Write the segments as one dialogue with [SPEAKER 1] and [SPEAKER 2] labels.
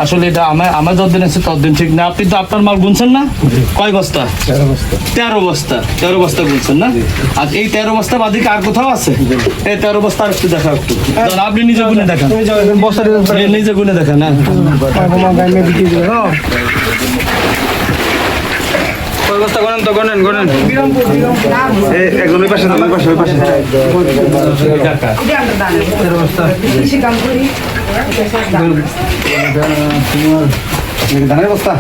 [SPEAKER 1] আসলে এটা আমার যতদিন আছে ততদিন ঠিক না। আপনি তো আপনার মাল গুনছেন না? কয় বস্তা? 13 বস্তা। 13 বস্তা গুনছেন না? আর এই 13 বস্তা বাদিকে আর কোথাও আছে? এই 13 বস্তা আর একটু দেখা একটু। আপনি নিজে গুনে দেখান, নিজে গুনে দেখান। না
[SPEAKER 2] বস্তা গণেন তো, গণেন
[SPEAKER 3] একজনের পাশে ধানের বস্তা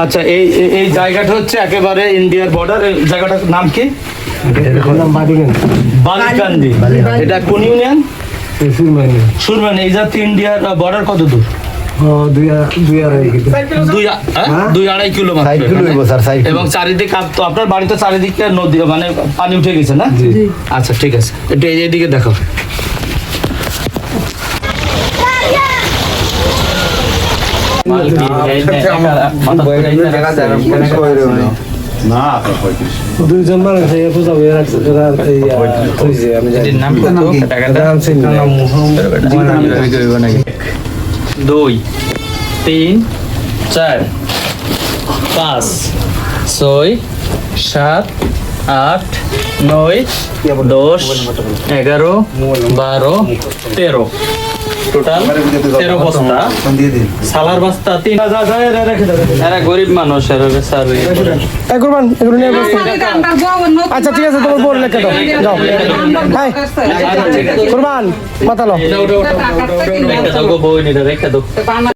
[SPEAKER 1] আচ্ছা, এই জায়গাটা হচ্ছে একেবারে ইন্ডিয়ার বর্ডার। এই জায়গাটার নাম কি? বালিকান্দি। এটা কোন ইউনিয়ন? সুরমানি। এই যাতে ইন্ডিয়ার বর্ডার কত দূর? 2-2.5 কিলো এবং চারিদিকে তো আপনার বাড়িতে চারিদিকে নদী মানে পানি উঠে গেছে না? আচ্ছা ঠিক আছে, একটু এইদিকে দেখো।
[SPEAKER 4] দুইজন মানুষ
[SPEAKER 2] দুই, 3, 4, 5, 6, 7, 8, 9, 10, 11, 12, 13 টোটাল 13 বস্তা। সালার বস্তা 3। এরা গরিব মানুষ,
[SPEAKER 4] আচ্ছা ঠিক আছে, তোমার বোন লেখা দাও, যাও কুরবান মাতালো
[SPEAKER 2] বই নিতে রেখে দাও।